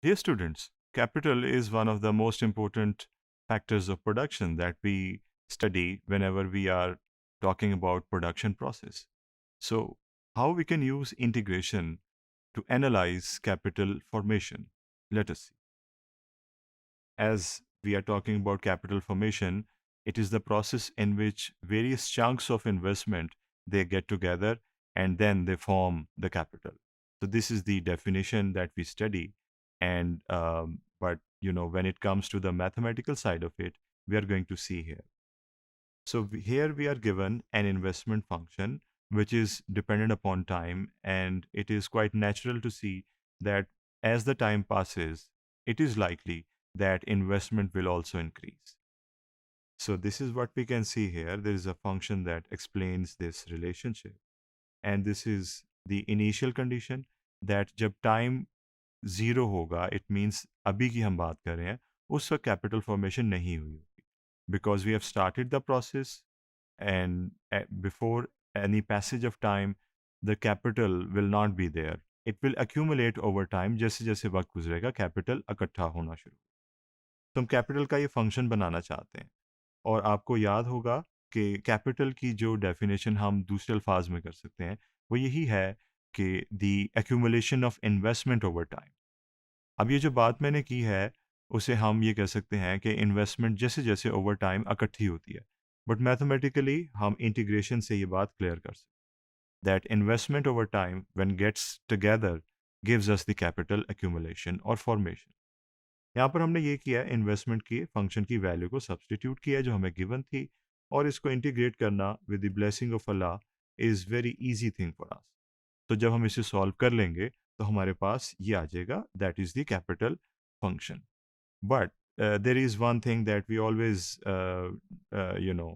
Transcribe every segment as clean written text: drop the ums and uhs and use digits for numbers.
Dear students, capital is one of the most important factors of production that we study whenever we are talking about production process. So, how we can use integration to analyze capital formation? Let us see. As we are talking about capital formation, it is the process in which various chunks of investment they get together and then they form the capital. So this is the definition that we study, and but when it comes to the mathematical side of it, we are going to see here. So here we are given an investment function which is dependent upon time, and it is quite natural to see that as the time passes, it is likely that investment will also increase. So this is what we can see here. There is a function that explains this relationship, and this is the initial condition that जब time zero होगा, it means अभी की हम बात कर रहे हैं, उस वक्त capital formation नहीं हुई होगी, because we have started the process, and before any passage of time the capital will not be there. It will accumulate over time. जैसे जैसे वक्त गुजरेगा कैपिटल इकट्ठा होना शुरू, तो हम कैपिटल का ये फंक्शन बनाना चाहते हैं। और आपको याद होगा कि कैपिटल की जो डेफिनेशन हम दूसरे अल्फाज में कर सकते हैं वो यही है कि the accumulation of investment over time. अब ये जो बात मैंने की है उसे हम ये कह सकते हैं कि इन्वेस्टमेंट जैसे जैसे ओवर टाइम इकट्ठी होती है, बट मैथमेटिकली हम इंटीग्रेशन से ये बात क्लियर कर सकते हैं that investment over time when gets together gives us the capital accumulation और फॉर्मेशन। यहाँ पर हमने ये किया है, इन्वेस्टमेंट की फंक्शन की वैल्यू को सब्सटीट्यूट किया जो हमें गिवन थी, और इसको इंटीग्रेट करना with the blessing of Allah is very easy thing for us. तो जब हम इसे सॉल्व कर लेंगे तो हमारे पास ये आ जाएगा, that is the capital function. But there is one thing that we always you know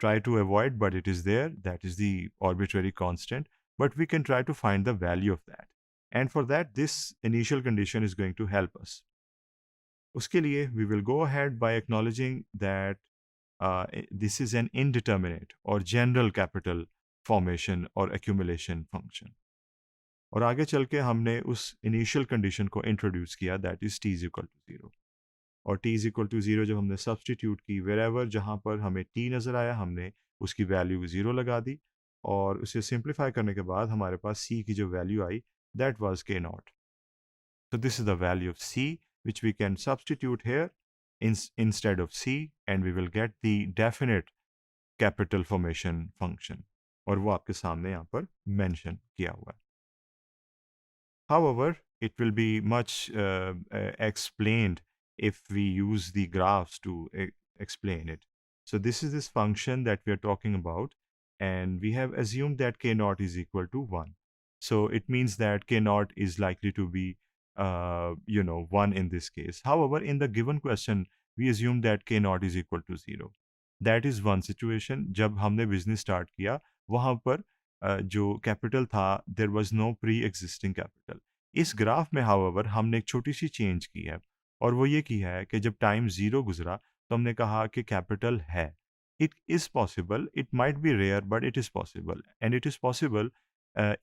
try to avoid, but it is there, that is the arbitrary constant, but we can try to find the value of that, and for that this initial condition is going to help us. उसके लिए we will go ahead by acknowledging that this is an indeterminate or general capital formation or accumulation function. और आगे चल के हमने उस initial condition को introduce किया, that is t is equal to zero. और t is equal to zero जब हमने सब्सटीट्यूट की, वेरेवर जहाँ पर हमें t नज़र आया हमने उसकी वैल्यू ज़ीरो लगा दी, और उसे सिंप्लीफाई करने के बाद हमारे पास c की जो value I that was k not. So this is the value of C, which we can substitute here instead of C, and we will get the definite capital formation function. और वो आपके सामने यहाँ पर mention किया हुआ है. However, it will be much explained if we use the graphs to explain it. So this is this function that we are talking about, and we have assumed that k naught is equal to 1. So it means that k naught is likely to be 1 in this case. However, in the given question, we assume that k naught is equal to 0. That is one situation. जब हमने business start किया, वहाँ पर जो capital था, there was no pre existing capital. इस graph में however हमने एक छोटी सी चेंज की है, और वो ये की है कि जब टाइम ज़ीरो गुजरा तो हमने कहा कि कैपिटल है। It is possible, it might be rare, but it is possible, and it is possible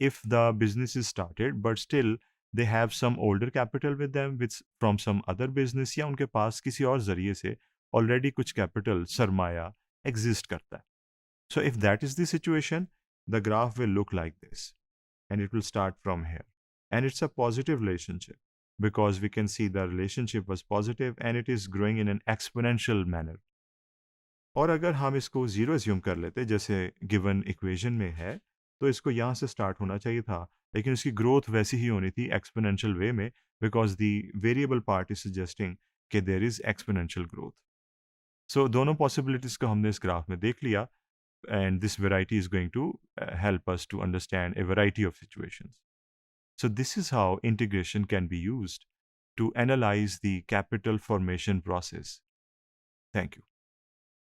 if the business is started but still they have some older capital with them with from some other business, या उनके पास किसी और ज़रिए से already कुछ capital सरमाया exist करता है। So if that is the situation, the graph will look like this, and it will start from here. And it's a positive relationship because we can see the relationship was positive and it is growing in an exponential manner. और अगर हम इसको zero assume कर लेते जैसे given equation में है, तो इसको यहाँ से स्टार्ट होना चाहिए था, लेकिन इसकी ग्रोथ वैसी ही होनी थी एक्सपोनेंशियल वे में, because the variable part is suggesting कि देयर इज एक्सपोनेंशियल ग्रोथ। सो दोनों पॉसिबिलिटीज़ को हमने इस ग्राफ में देख लिया, and this variety is going to help us to understand a variety of situations. So this is how integration can be used to analyze the capital formation process. Thank you.